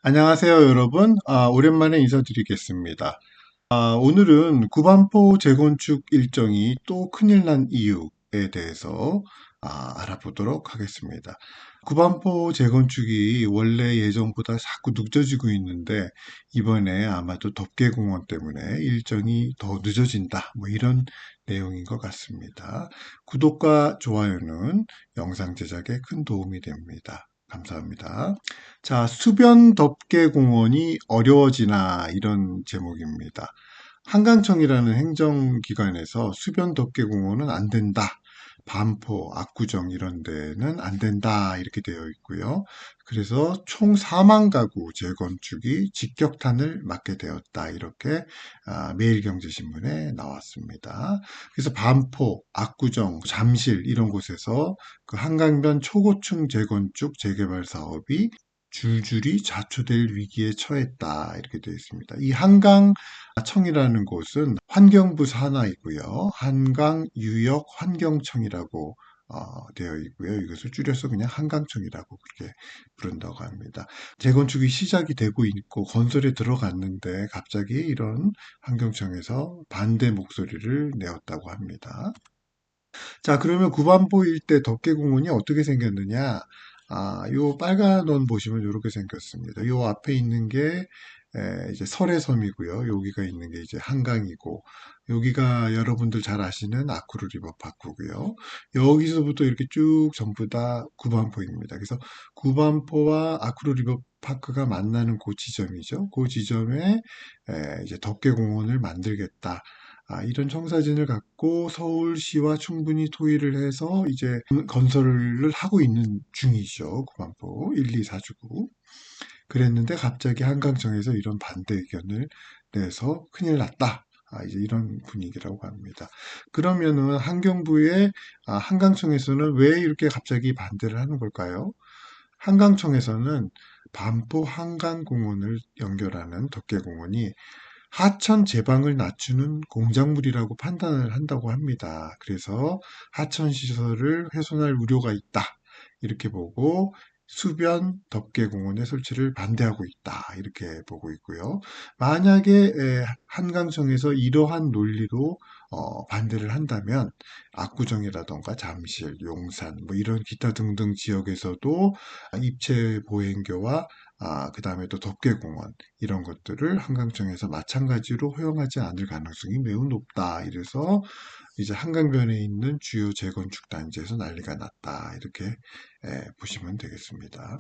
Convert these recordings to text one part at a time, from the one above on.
안녕하세요, 여러분. 오랜만에 인사드리겠습니다. 오늘은 구반포 재건축 일정이 또 큰일 난 이유에 대해서 알아보도록 하겠습니다. 구반포 재건축이 원래 예정보다 자꾸 늦어지고 있는데 이번에 아마도 덮개공원 때문에 일정이 더 늦어진다. 뭐 이런 내용인 것 같습니다. 구독과 좋아요는 영상 제작에 큰 도움이 됩니다. 감사합니다. 자, 수변 덮개 공원이 어려워지나 이런 제목입니다. 한강청이라는 행정기관에서 수변 덮개 공원은 안 된다. 반포, 압구정 이런 데는 안 된다. 이렇게 되어 있고요. 그래서 총 4만 가구 재건축이 직격탄을 맞게 되었다. 이렇게 매일경제신문에 나왔습니다. 그래서 반포, 압구정, 잠실 이런 곳에서 그 한강변 초고층 재건축 재개발 사업이 줄줄이 자초될 위기에 처했다. 이렇게 되어 있습니다. 이 한강청이라는 곳은 환경부 산하이고요. 한강유역환경청이라고 되어 있고요. 이것을 줄여서 그냥 한강청이라고 그렇게 부른다고 합니다. 재건축이 시작이 되고 있고 건설에 들어갔는데 갑자기 이런 환경청에서 반대 목소리를 내었다고 합니다. 자, 그러면 구반포 일대 덮개공원이 어떻게 생겼느냐? 요 빨간 원 보시면 이렇게 생겼습니다. 요 앞에 있는 게 이제 설해섬이고요. 여기가 있는 게 이제 한강이고, 여기가 여러분들 잘 아시는 아쿠르 리버 파크고요. 여기서부터 이렇게 쭉 전부 다 구반포입니다. 그래서 구반포와 아쿠르 리버 파크가 만나는 그 지점이죠. 그 지점에 이제 덮개공원을 만들겠다. 이런 청사진을 갖고 서울시와 충분히 토의를 해서 이제 건설을 하고 있는 중이죠. 구반포 1, 2, 4주구. 그랬는데 갑자기 한강청에서 이런 반대 의견을 내서 큰일 났다. 이제 이런 분위기라고 합니다. 그러면은 환경부의 한강청에서는 왜 이렇게 갑자기 반대를 하는 걸까요? 한강청에서는 반포 한강공원을 연결하는 덮개공원이 하천 제방을 낮추는 공작물이라고 판단을 한다고 합니다. 그래서 하천 시설을 훼손할 우려가 있다. 이렇게 보고 수변 덮개공원의 설치를 반대하고 있다. 이렇게 보고 있고요. 만약에 한강청에서 이러한 논리로 반대를 한다면 압구정이라던가 잠실, 용산 뭐 이런 기타 등등 지역에서도 입체 보행교와 그다음에 또 덮개공원 이런 것들을 한강청에서 마찬가지로 허용하지 않을 가능성이 매우 높다. 이래서 이제 한강변에 있는 주요 재건축 단지에서 난리가 났다. 이렇게 보시면 되겠습니다.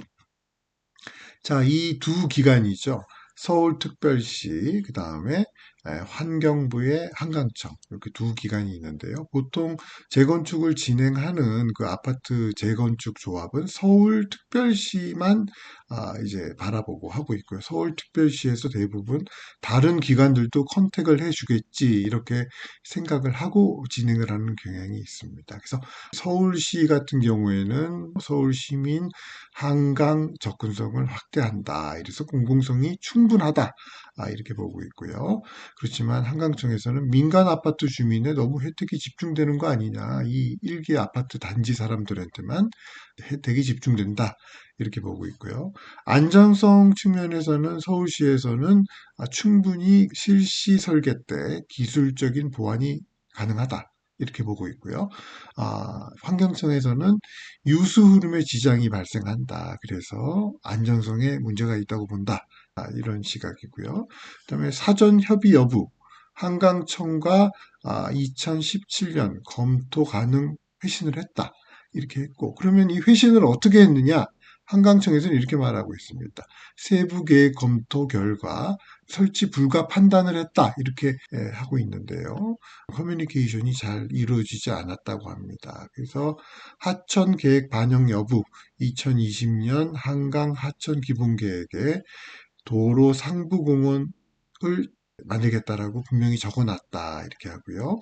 자, 이 두 기관이죠. 서울특별시, 그 다음에 환경부의 한강청, 이렇게 두 기관이 있는데요. 보통 재건축을 진행하는 그 아파트 재건축 조합은 서울특별시만 이제 바라보고 하고 있고요. 서울특별시에서 대부분 다른 기관들도 컨택을 해주겠지, 이렇게 생각을 하고 진행을 하는 경향이 있습니다. 그래서 서울시 같은 경우에는 서울시민 한강 접근성을 확대한다. 이래서 공공성이 충분하다. 이렇게 보고 있고요. 그렇지만 한강청에서는 민간 아파트 주민에 너무 혜택이 집중되는 거 아니냐. 이 일개 아파트 단지 사람들한테만 혜택이 집중된다. 이렇게 보고 있고요. 안전성 측면에서는 서울시에서는 충분히 실시 설계 때 기술적인 보완이 가능하다. 이렇게 보고 있고요. 환경청에서는 유수 흐름에 지장이 발생한다. 그래서 안전성에 문제가 있다고 본다. 이런 시각이고요. 그다음에 사전 협의 여부. 한강청과 2017년 검토 가능 회신을 했다. 이렇게 했고, 그러면 이 회신을 어떻게 했느냐? 한강청에서는 이렇게 말하고 있습니다. 세부 계획 검토 결과 설치 불가 판단을 했다. 이렇게 하고 있는데요. 커뮤니케이션이 잘 이루어지지 않았다고 합니다. 그래서 하천 계획 반영 여부 2020년 한강 하천 기본 계획에 도로 상부 공원을 만들겠다라고 분명히 적어놨다. 이렇게 하고요.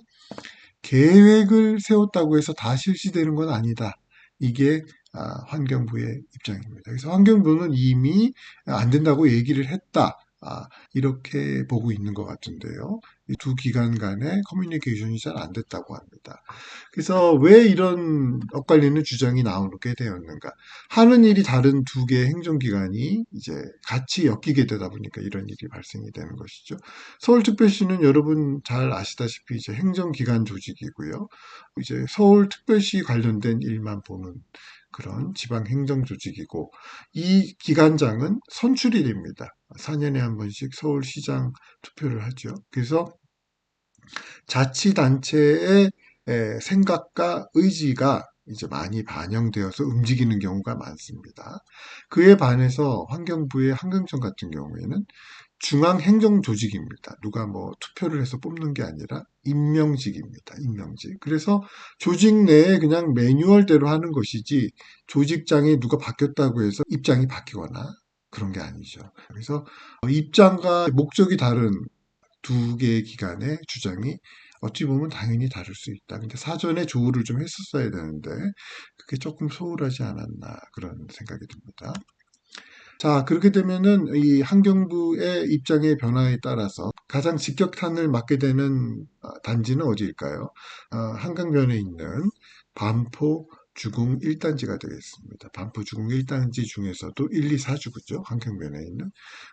계획을 세웠다고 해서 다 실시되는 건 아니다. 이게 환경부의 입장입니다. 그래서 환경부는 이미 안 된다고 얘기를 했다. 이렇게 보고 있는 것 같은데요. 이 두 기관 간의 커뮤니케이션이 잘 안 됐다고 합니다. 그래서 왜 이런 엇갈리는 주장이 나오게 되었는가? 하는 일이 다른 두 개의 행정기관이 이제 같이 엮이게 되다 보니까 이런 일이 발생이 되는 것이죠. 서울특별시는 여러분 잘 아시다시피 이제 행정기관 조직이고요. 이제 서울특별시 관련된 일만 보는 그런 지방행정조직이고, 이 기관장은 선출이 됩니다. 4년에 한 번씩 서울시장 투표를 하죠. 그래서 자치단체의 생각과 의지가 이제 많이 반영되어서 움직이는 경우가 많습니다. 그에 반해서 환경부의 환경청 같은 경우에는 중앙행정조직입니다. 누가 뭐 투표를 해서 뽑는 게 아니라 임명직입니다. 임명직. 그래서 조직 내에 그냥 매뉴얼대로 하는 것이지 조직장이 누가 바뀌었다고 해서 입장이 바뀌거나 그런 게 아니죠. 그래서 입장과 목적이 다른 두 개의 기관의 주장이 어찌 보면 당연히 다를 수 있다. 근데 사전에 조율을 좀 했었어야 되는데 그게 조금 소홀하지 않았나 그런 생각이 듭니다. 자, 그렇게 되면은 이 환경부의 입장의 변화에 따라서 가장 직격탄을 맞게 되는 단지는 어디일까요? 한강변에 있는 반포 주공 1단지가 되겠습니다. 반포 주공 1단지 중에서도 1, 2, 4주구죠. 한강변에 있는.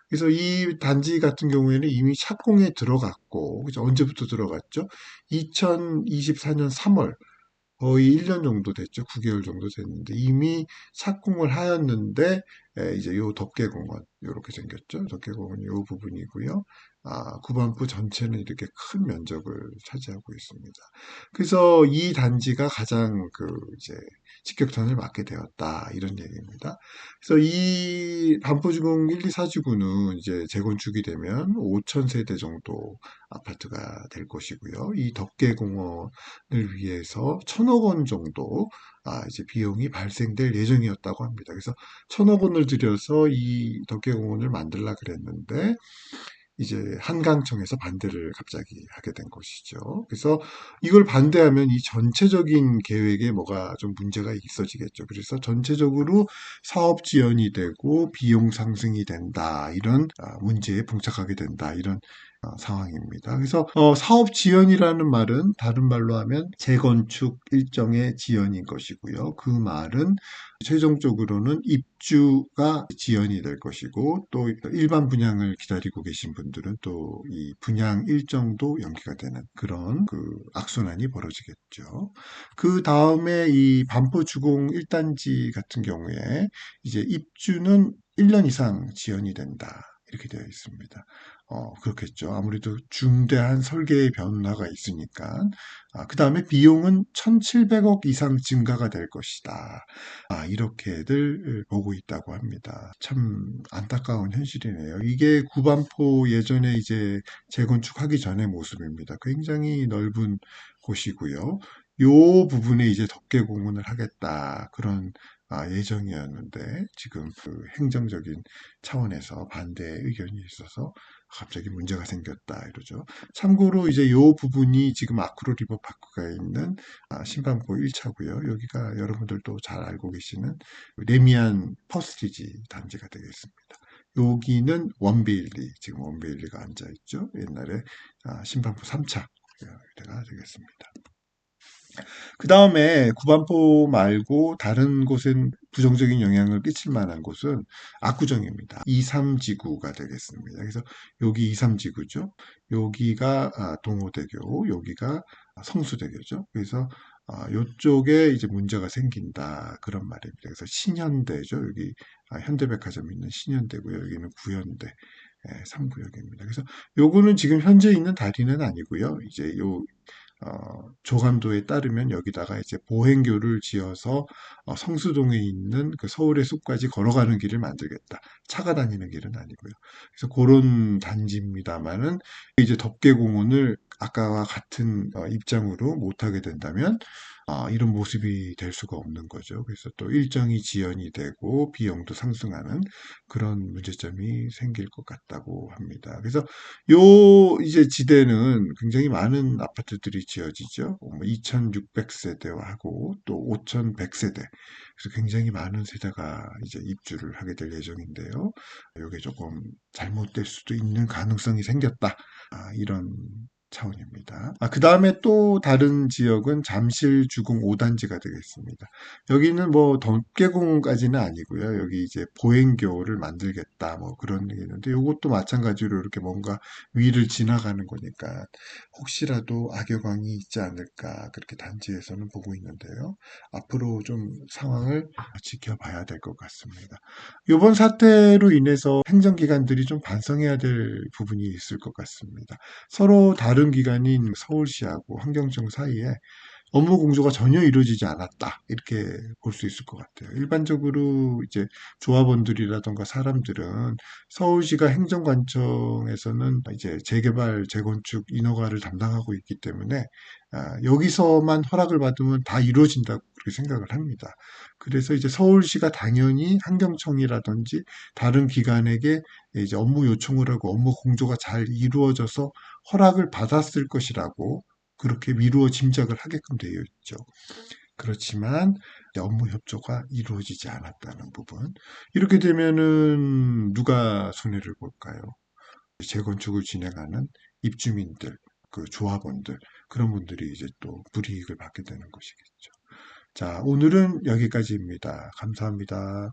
그래서 이 단지 같은 경우에는 이미 착공에 들어갔고, 그죠? 언제부터 들어갔죠? 2024년 3월. 거의 1년 정도 됐죠. 9개월 정도 됐는데 이미 착공을 하였는데 이제 요 덮개공원 요렇게 생겼죠. 덮개공원 요 부분이고요. 구반포 전체는 이렇게 큰 면적을 차지하고 있습니다. 그래서 이 단지가 가장 그 이제 직격탄을 맞게 되었다 이런 얘기입니다. 그래서 이 반포주공 1, 2, 4지구는 이제 재건축이 되면 5천 세대 정도 아파트가 될 것이고요. 이 덮개공원을 위해서 1,000억 원 정도 이제 비용이 발생될 예정이었다고 합니다. 그래서 1,000억 원을 들여서 이 덮개공원을 만들라 그랬는데 이제 한강청에서 반대를 갑자기 하게 된 것이죠. 그래서 이걸 반대하면 이 전체적인 계획에 뭐가 좀 문제가 있어지겠죠. 그래서 전체적으로 사업 지연이 되고 비용 상승이 된다. 이런 문제에 봉착하게 된다. 이런 상황입니다. 그래서 사업 지연이라는 말은 다른 말로 하면 재건축 일정의 지연인 것이고요. 그 말은 최종적으로는 입주가 지연이 될 것이고 또 일반 분양을 기다리고 계신 분들은 또 이 분양 일정도 연기가 되는 그런 그 악순환이 벌어지겠죠. 그 다음에 이 반포주공 1단지 같은 경우에 이제 입주는 1년 이상 지연이 된다. 이렇게 되어 있습니다. 그렇겠죠. 아무래도 중대한 설계의 변화가 있으니까. 그 다음에 비용은 1,700억 이상 증가가 될 것이다. 이렇게들 보고 있다고 합니다. 참 안타까운 현실이네요. 이게 구반포 예전에 이제 재건축하기 전의 모습입니다. 굉장히 넓은 곳이고요. 요 부분에 이제 덮개공원을 하겠다. 그런 예정이었는데 지금 그 행정적인 차원에서 반대 의견이 있어서 갑자기 문제가 생겼다 이러죠. 참고로 이제 요 부분이 지금 아크로 리버 파크가 있는 신반포 1차고요. 여기가 여러분들도 잘 알고 계시는 레미안 퍼스티지 단지가 되겠습니다. 여기는 원베일리, 지금 원베일리가 앉아 있죠. 옛날에 신반포 3차 때가 되겠습니다. 그 다음에 구반포 말고 다른 곳엔 부정적인 영향을 끼칠 만한 곳은 압구정입니다. 2, 3지구가 되겠습니다. 그래서 여기 2, 3지구죠. 여기가 동호대교, 여기가 성수대교죠. 그래서 이쪽에 이제 문제가 생긴다 그런 말입니다. 그래서 신현대죠. 여기 현대백화점 있는 신현대고요. 여기는 구현대. 3구역입니다. 그래서 요거는 지금 현재 있는 다리는 아니고요. 이제 요 조감도에 따르면 여기다가 이제 보행교를 지어서 성수동에 있는 그 서울의 숲까지 걸어가는 길을 만들겠다. 차가 다니는 길은 아니고요. 그래서 그런 단지입니다만은 이제 덮개공원을 아까와 같은 입장으로 못하게 된다면 이런 모습이 될 수가 없는 거죠. 그래서 또 일정이 지연이 되고 비용도 상승하는 그런 문제점이 생길 것 같다고 합니다. 그래서 요 이제 지대는 굉장히 많은 아파트들이 지어지죠. 2,600세대하고 또 5,100세대. 그래서 굉장히 많은 세대가 이제 입주를 하게 될 예정인데요. 이게 조금 잘못될 수도 있는 가능성이 생겼다. 이런 차원입니다. 그 다음에 또 다른 지역은 잠실 주공 5단지가 되겠습니다. 여기는 뭐 덮개공까지는 아니고요. 여기 이제 보행교를 만들겠다 뭐 그런 게 있는데 이것도 마찬가지로 이렇게 뭔가 위를 지나가는 거니까 혹시라도 악영향이 있지 않을까 그렇게 단지에서는 보고 있는데요. 앞으로 좀 상황을 지켜봐야 될 것 같습니다. 이번 사태로 인해서 행정기관들이 좀 반성해야 될 부분이 있을 것 같습니다. 서로 다른 기관인 서울시하고 환경청 사이에 업무 공조가 전혀 이루어지지 않았다. 이렇게 볼 수 있을 것 같아요. 일반적으로 이제 조합원들이라던가 사람들은 서울시가 행정관청에서는 이제 재개발, 재건축, 인허가를 담당하고 있기 때문에 여기서만 허락을 받으면 다 이루어진다고 그렇게 생각을 합니다. 그래서 이제 서울시가 당연히 환경청이라든지 다른 기관에게 이제 업무 요청을 하고 업무 공조가 잘 이루어져서 허락을 받았을 것이라고 그렇게 미루어 짐작을 하게끔 되어 있죠. 그렇지만 업무 협조가 이루어지지 않았다는 부분. 이렇게 되면은 누가 손해를 볼까요? 재건축을 진행하는 입주민들, 그 조합원들, 그런 분들이 이제 또 불이익을 받게 되는 것이겠죠. 자, 오늘은 여기까지입니다. 감사합니다.